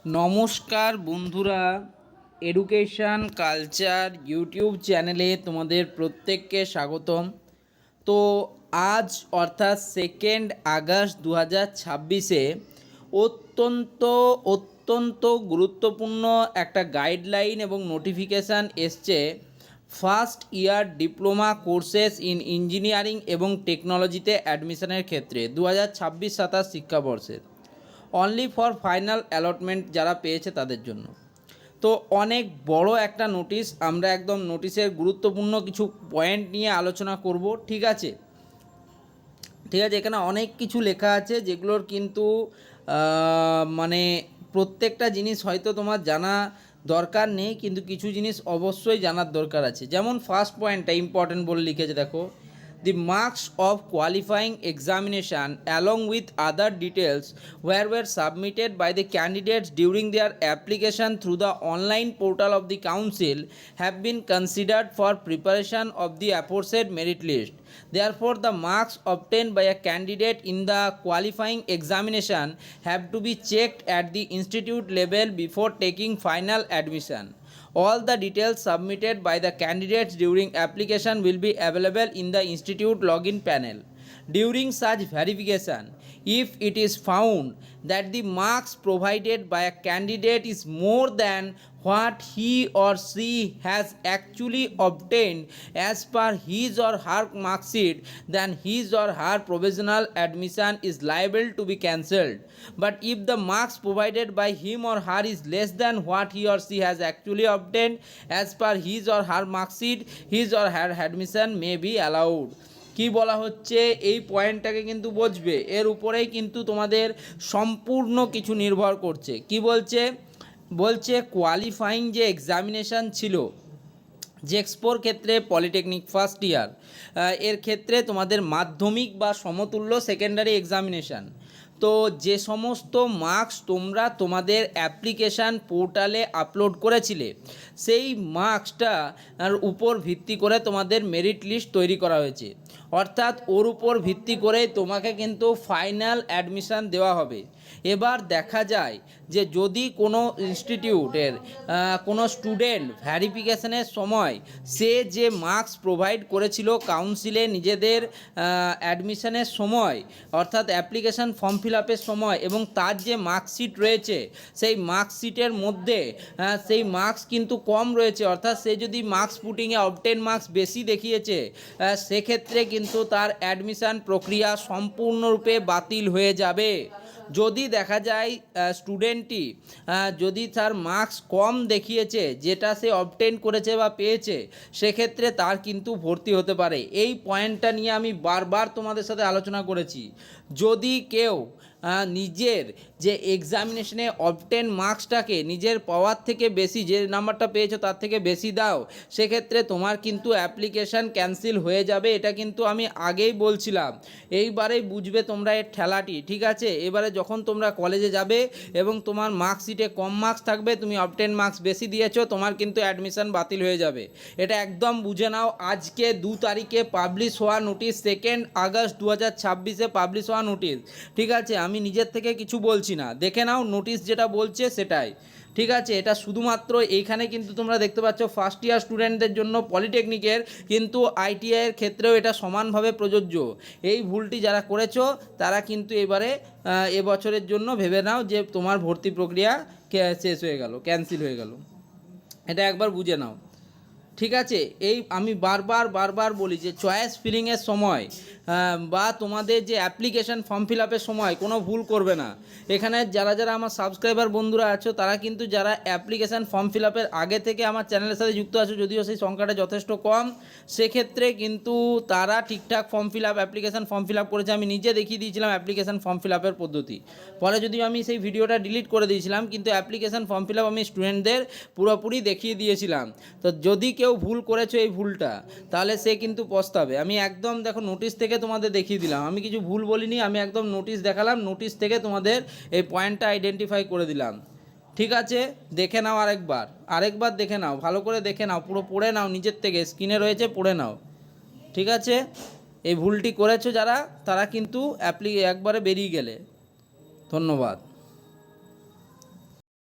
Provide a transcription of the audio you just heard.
নমস্কার বন্ধুরা, education culture YouTube চ্যানেলে তোমাদের প্রত্যেককে স্বাগতম। তো আজ অর্থাৎ 2 আগস্ট 2026-এ অত্যন্ত অত্যন্ত গুরুত্বপূর্ণ একটা গাইডলাইন এবং নোটিফিকেশান এসছে first year diploma courses in engineering এবং টেকনোলজিতে অ্যাডমিশনের ক্ষেত্রে 2026-27 শিক্ষাবর্ষের অনলি ফর ফাইনাল অ্যালটমেন্ট যারা পেয়েছে তাদের জন্য। তো অনেক বড় একটা নোটিশ, আমরা একদম নোটিশের গুরুত্বপূর্ণ কিছু পয়েন্ট নিয়ে আলোচনা করব। ঠিক আছে, এখানে অনেক কিছু লেখা আছে যেগুলোর কিন্তু মানে প্রত্যেকটা জিনিস হয়তো তোমার জানা দরকার নেই, কিন্তু কিছু জিনিস অবশ্যই জানার দরকার আছে। যেমন ফার্স্ট পয়েন্টটা ইম্পর্টেন্ট বলে লিখেছে, দেখো, the marks of qualifying examination along with other details were submitted by the candidates during their application through the online portal of the council have been considered for preparation of the aforesaid merit list. Therefore, the marks obtained by a candidate in the qualifying examination have to be checked at the institute level before taking final admission. All the details submitted by the candidates during application will be available in the institute login panel. During such verification, if it is found that the marks provided by a candidate is more than what he or she has actually obtained as per his or her mark sheet, then his or her provisional admission is liable to be cancelled. But if the marks provided by him or her is less than what he or she has actually obtained as per his or her mark sheet, his or her admission may be allowed. কি বলা হচ্ছে এই পয়েন্টটাকে কিন্তু বুঝবে, এর উপরেই কিন্তু তোমাদের সম্পূর্ণ কিছু নির্ভর করছে। কি বলছে কোয়ালিফাইং যে এক্সামিনেশান ছিল জেক্সপোর ক্ষেত্রে পলিটেকনিক ফার্স্ট ইয়ার, এর ক্ষেত্রে তোমাদের মাধ্যমিক বা সমতুল্য সেকেন্ডারি এক্সামিনেশান, তো যে সমস্ত মার্কস তোমরা তোমাদের অ্যাপ্লিকেশান পোর্টালে আপলোড করেছিলে সেই মার্কসটার উপর ভিত্তি করে তোমাদের মেরিট লিস্ট তৈরি করা হয়েছে। অর্থাৎ ওর উপর ভিত্তি করে তোমাকে কিন্তু ফাইনাল অ্যাডমিশান দেওয়া হবে। এবার দেখা যায় যে যদি কোনো ইনস্টিটিউটের কোনো স্টুডেন্ট ভ্যারিফিকেশনের সময় সে যে মার্কস প্রোভাইড করেছিল কাউন্সিলে নিজেদের অ্যাডমিশনের সময়, অর্থাৎ অ্যাপ্লিকেশান ফর্ম ফিল আপের সময়, এবং তার যে মার্কশিট রয়েছে সেই মার্কশিটের মধ্যে সেই মার্কস কিন্তু কম রয়েছে, অর্থাৎ সে যদি মার্কস পুটিংয়ে অবটেন মার্কস বেশি দেখিয়েছে, সেক্ষেত্রে কিন্তু তার অ্যাডমিশান প্রক্রিয়া সম্পূর্ণরূপে বাতিল হয়ে যাবে। যদি দেখা যায় স্টুডেন্টটি যদি তার মার্কস কম দেখিয়েছে যেটা সে অবটেন করেছে বা পেয়েছে, সেক্ষেত্রে তার কিন্তু ভর্তি হতে পারে। এই পয়েন্টটা নিয়ে আমি বারবার তোমাদের সাথে আলোচনা করেছি। যদি কেউ নিজের যে এক্সামিনেশনে অবটেন মার্কসটাকে নিজের পাওয়ার থেকে বেশি, যে নাম্বারটা পেয়েছো তার থেকে বেশি দাও, সেক্ষেত্রে তোমার কিন্তু অ্যাপ্লিকেশান ক্যান্সেল হয়ে যাবে। এটা কিন্তু আমি আগেই বলছিলাম, এইবারেই বুঝবে তোমরা এর ঠেলাটি। ঠিক আছে, এবারে যখন তোমরা কলেজে যাবে এবং তোমার মার্কশিটে কম মার্কস থাকবে, তুমি অবটেন মার্কস বেশি দিয়েছো, তোমার কিন্তু অ্যাডমিশান বাতিল হয়ে যাবে। এটা একদম বুঝে নাও। আজকে 2 তারিখে পাবলিশ হওয়া নোটিশ, 2 আগস্ট 2026-এ পাবলিশ হওয়া নোটিশ। ঠিক আছে, আমি নিজের থেকে কিছু বলছি না, দেখে নাও নোটিশ যেটা বলছে সেটাই। ঠিক আছে, এটা শুধুমাত্র এইখানে কিন্তু তোমরা দেখতে পাচ্ছ ফার্স্ট ইয়ার স্টুডেন্টদের জন্য পলিটেকনিকের, কিন্তু আইটিআইয়ের ক্ষেত্রেও এটা সমানভাবে প্রযোজ্য। এই ভুলটি যারা করেছো তারা কিন্তু এবারে এবছরের জন্য ভেবে নাও যে তোমার ভর্তি প্রক্রিয়া শেষ হয়ে গেল, ক্যান্সেল হয়ে গেল। এটা একবার বুঝে নাও। ঠিক আছে, এই আমি বারবার বলি যে চয়েস ফিলিংয়ের সময় বা তোমাদের যে অ্যাপ্লিকেশান ফর্ম ফিল আপের সময় কোনো ভুল করবে না। এখানে যারা আমার সাবস্ক্রাইবার বন্ধুরা আছো, তারা কিন্তু যারা অ্যাপ্লিকেশান ফর্ম ফিল আপের আগে থেকে আমার চ্যানেলের সাথে যুক্ত আছো, যদিও সেই সংখ্যাটা যথেষ্ট কম, সেক্ষেত্রে কিন্তু তারা ঠিকঠাক form fill up application form fill up করেছে। আমি নিজে দেখিয়ে দিয়েছিলাম অ্যাপ্লিকেশান ফর্ম ফিল আপের পদ্ধতি, পরে যদিও আমি সেই ভিডিওটা ডিলিট করে দিয়েছিলাম, কিন্তু অ্যাপ্লিকেশান ফর্ম ফিল আপ আমি স্টুডেন্টদের পুরোপুরি দেখিয়ে দিয়েছিলাম। তো যদি কেউ ভুল করেছো এই ভুলটা, তাহলে সে কিন্তু পস্তাবে। আমি একদম দেখো নোটিশ থেকে তোমাদের দেখিয়ে দিলাম, আমি কিছু ভুল বলিনি, আমি একদম নোটিশ দেখালাম, নোটিশ থেকে তোমাদের এই পয়েন্টটা আইডেন্টিফাই করে দিলাম। ঠিক আছে, দেখে নাও, আরেকবার দেখে নাও, ভালো করে দেখে নাও, পুরো পড়ে নাও, নিজের থেকে স্ক্রিনে রয়েছে, পড়ে নাও। ঠিক আছে, এই ভুলটি করেছো যারা, তারা কিন্তু একবারে বেরিয়ে গেলে। ধন্যবাদ।